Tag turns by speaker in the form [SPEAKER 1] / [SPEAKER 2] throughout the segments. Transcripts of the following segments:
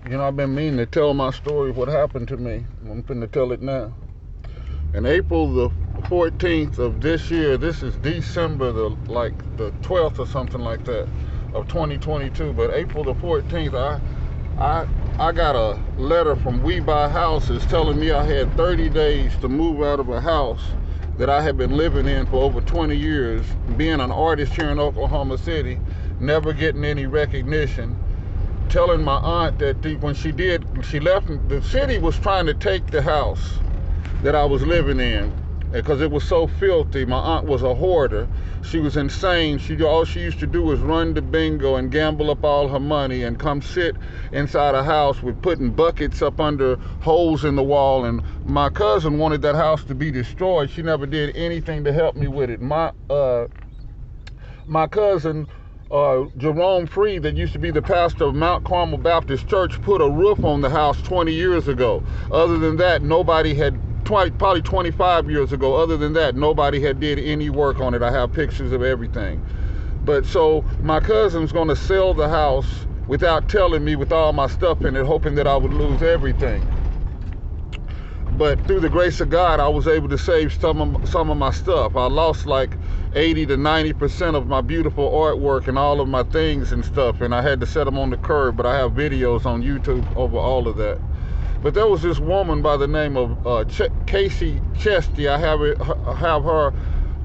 [SPEAKER 1] You know, I've been meaning to tell my story of what happened to me. I'm finna tell it now. In April the 14th of this year, this is December the 12th or something like that of 2022. But April the 14th, I got a letter from We Buy Houses telling me I had 30 days to move out of a house that I had been living in for over 20 years, being an artist here in Oklahoma City, never getting any recognition. Telling my aunt that when she left, the city was trying to take the house that I was living in because it was so filthy. My aunt was a hoarder. She was insane. All she used to do was run to bingo and gamble up all her money and come sit inside a house with putting buckets up under holes in the wall. And my cousin wanted that house to be destroyed. She never did anything to help me with it. My cousin Jerome Free, that used to be the pastor of Mount Carmel Baptist Church, put a roof on the house 20 years ago. Other than that, nobody had, probably 25 years ago, other than that, nobody had did any work on it. I have pictures of everything. But so my cousin's going to sell the house without telling me, with all my stuff in it, hoping that I would lose everything. But through the grace of God, I was able to save some of my stuff. I lost like 80 to 90% of my beautiful artwork and all of my things and stuff, and I had to set them on the curb, but I have videos on YouTube over all of that. But there was this woman by the name of Casey Chesty. I have her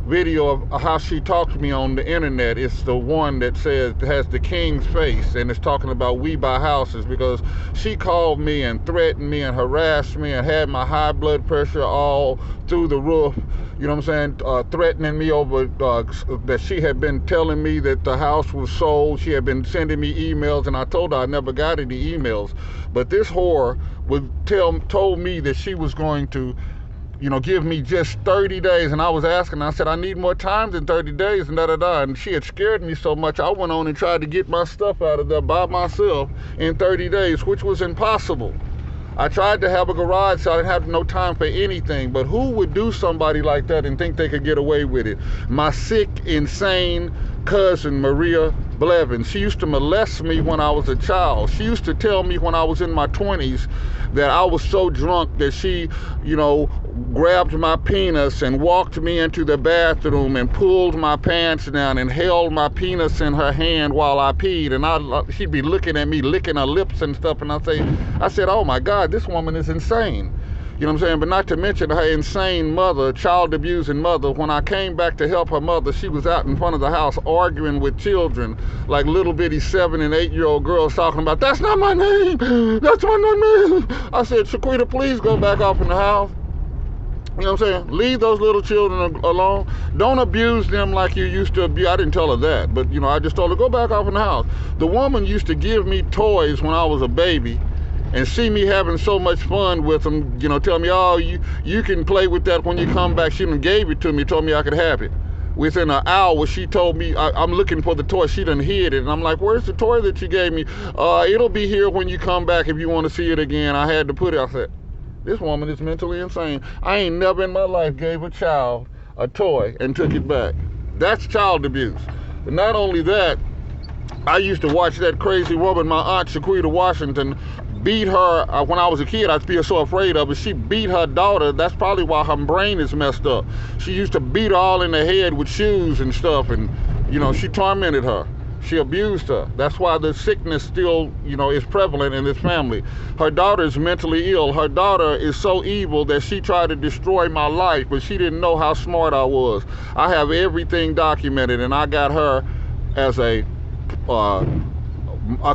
[SPEAKER 1] video of how she talked to me on the internet. It's the one that has the king's face, and it's talking about We Buy Houses, because she called me and threatened me and harassed me and had my high blood pressure all through the roof. You know what I'm saying? Threatening me over that she had been telling me that the house was sold. She had been sending me emails, and I told her I never got any emails. But this whore told me that she was going to, give me just 30 days. And I was asking, I said, I need more time than 30 days, and da-da-da. And she had scared me so much, I went on and tried to get my stuff out of there by myself in 30 days, which was impossible. I tried to have a garage so I didn't have no time for anything, but who would do somebody like that and think they could get away with it? My sick, insane cousin, Maria Blevins, she used to molest me when I was a child. She used to tell me when I was in my 20s that I was so drunk that she, grabbed my penis and walked me into the bathroom and pulled my pants down and held my penis in her hand while I peed. And she'd be looking at me, licking her lips and stuff. And I said, oh my God, this woman is insane. You know what I'm saying? But not to mention her insane mother, child abusing mother. When I came back to help her mother, she was out in front of the house arguing with children, like little bitty 7 and 8-year-old girls talking about, that's not my name, that's not my name. I said, Shaquita, please go back off in the house. You know what I'm saying? Leave those little children alone. Don't abuse them like you used to abuse. I didn't tell her that, but I just told her, go back off in the house. The woman used to give me toys when I was a baby and see me having so much fun with them, tell me, oh, you can play with that when you come back. She done gave it to me, told me I could have it. Within an hour, she told me, I'm looking for the toy. She done hid it. And I'm like, where's the toy that you gave me? It'll be here when you come back if you want to see it again. I had to put it. I said, this woman is mentally insane. I ain't never in my life gave a child a toy and took it back. That's child abuse. But not only that, I used to watch that crazy woman, my aunt Shaquita Washington, beat her. When I was a kid, I'd be so afraid of her. She beat her daughter. That's probably why her brain is messed up. She used to beat her all in the head with shoes and stuff, and she tormented her. She abused her. That's why the sickness still, is prevalent in this family. Her daughter is mentally ill. Her daughter is so evil that she tried to destroy my life, but she didn't know how smart I was. I have everything documented, and I got her as a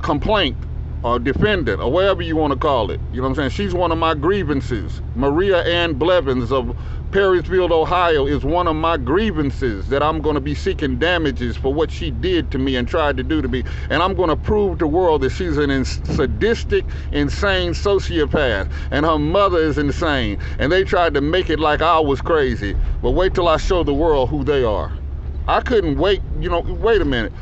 [SPEAKER 1] complaint or defendant, or whatever you want to call it. You know what I'm saying? She's one of my grievances. Maria Ann Blevins of Perrysville, Ohio, is one of my grievances, that I'm going to be seeking damages for what she did to me and tried to do to me. And I'm going to prove to the world that she's an sadistic, insane sociopath, and her mother is insane. And they tried to make it like I was crazy. But wait till I show the world who they are. I couldn't wait. Wait a minute.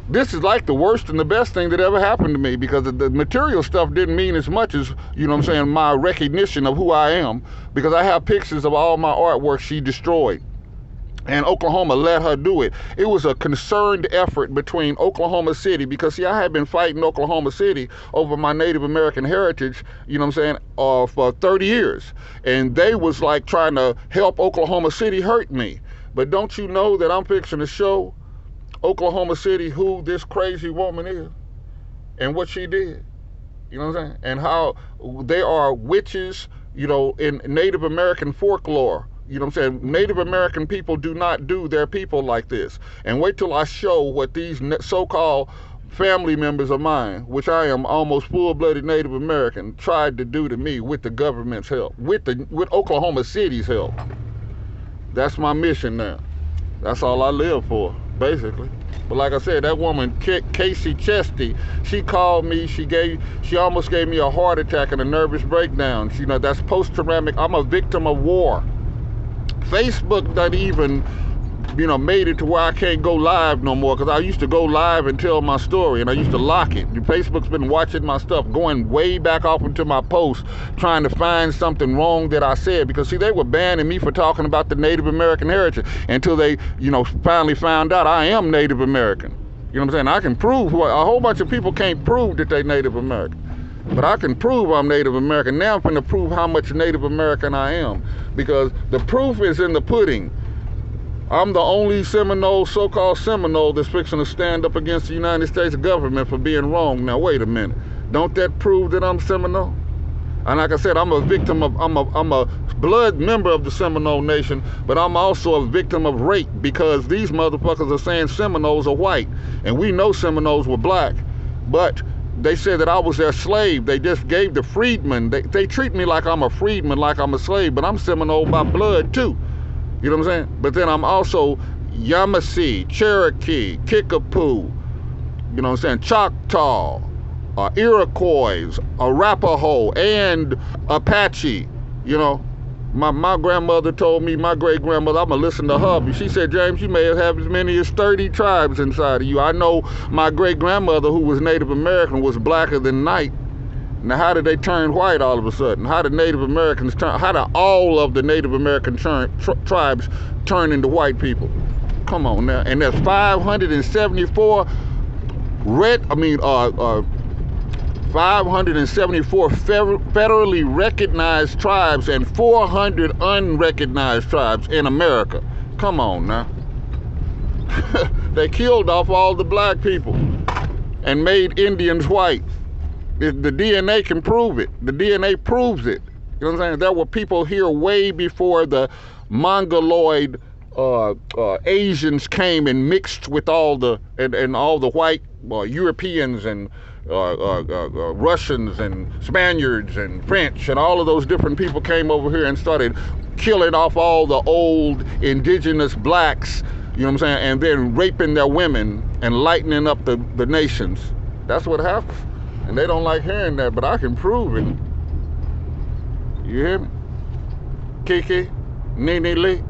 [SPEAKER 1] This is like the worst and the best thing that ever happened to me, because the material stuff didn't mean as much as, my recognition of who I am, because I have pictures of all my artwork she destroyed. And Oklahoma let her do it. It was a concerned effort between Oklahoma City, because see, I had been fighting Oklahoma City over my Native American heritage, you know what I'm saying, for 30 years. And they was like trying to help Oklahoma City hurt me. But don't you know that I'm fixing to show Oklahoma City who this crazy woman is and what she did? You know what I'm saying? And how they are witches, you know, in Native American folklore. You know what I'm saying? Native American people do not do their people like this. And wait till I show what these so-called family members of mine, which I am almost full-blooded Native American, tried to do to me with the government's help, with Oklahoma City's help. That's my mission now. That's all I live for, basically. But like I said, that woman, Casey Chesty, she called me, she almost gave me a heart attack and a nervous breakdown. You know, that's post-traumatic. I'm a victim of war. Facebook done even, you know, made it to where I can't go live no more, because I used to go live and tell my story, and I used to lock it. Facebook's been watching my stuff, going way back off into my posts, trying to find something wrong that I said, because see, they were banning me for talking about the Native American heritage until they, you know, finally found out I am Native American. You know what I'm saying? I can prove, a whole bunch of people can't prove that they're Native American. But I can prove I'm Native American. Now I'm going to prove how much Native American I am, because the proof is in the pudding. I'm the only Seminole, so-called Seminole, that's fixing to stand up against the United States government for being wrong. Now, wait a minute. Don't that prove that I'm Seminole? And like I said, I'm a victim of, I'm a blood member of the Seminole Nation, but I'm also a victim of rape, because these motherfuckers are saying Seminoles are white. And we know Seminoles were black. But they said that I was their slave. They just gave the freedmen. They treat me like I'm a freedman, like I'm a slave, but I'm Seminole by blood too. You know what I'm saying? But then I'm also Yamasee, Cherokee, Kickapoo, you know what I'm saying, Choctaw, Iroquois, Arapaho, and Apache. You know, my grandmother told me, my great-grandmother, I'm going to listen to her. She said, James, you may have as many as 30 tribes inside of you. I know my great-grandmother, who was Native American, was blacker than night. Now, how did they turn white all of a sudden? How did Native Americans turn, how did all of the Native American tribes turn into white people? Come on now. And there's 574 574 federally recognized tribes and 400 unrecognized tribes in America. Come on now. They killed off all the black people and made Indians white. The DNA can prove it. The DNA proves it. You know what I'm saying? There were people here way before the Mongoloid Asians came and mixed with all the all the white Europeans and Russians and Spaniards and French, and all of those different people came over here and started killing off all the old indigenous blacks, you know what I'm saying, and then raping their women and lightening up the nations. That's what happened. And they don't like hearing that, but I can prove it. You hear me? Kiki, Nene Lee,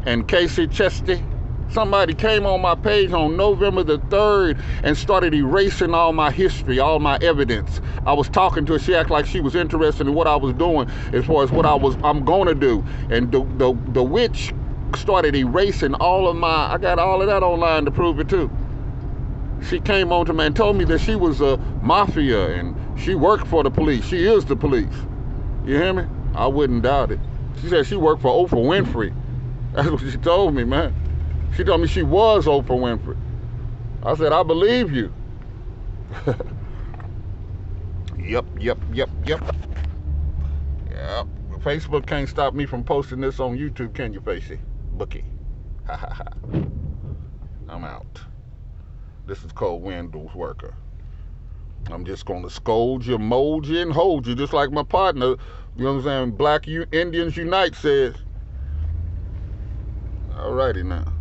[SPEAKER 1] and Casey Chesty. Somebody came on my page on November the 3rd and started erasing all my history, all my evidence. I was talking to her. She acted like she was interested in what I was doing as far as what I'm going to do. And the witch started erasing all of my, I got all of that online to prove it too. She came on to me and told me that she was a mafia and she worked for the police. She is the police. You hear me? I wouldn't doubt it. She said she worked for Oprah Winfrey. That's what she told me, man. She told me she was Oprah Winfrey. I said, I believe you. Yep. Facebook can't stop me from posting this on YouTube, can you, Facey? Bookie. I'm out. This is called Wendell's Worker. I'm just going to scold you, mold you, and hold you, just like my partner, you know what I'm saying, Black Indians Unite says. Alrighty now.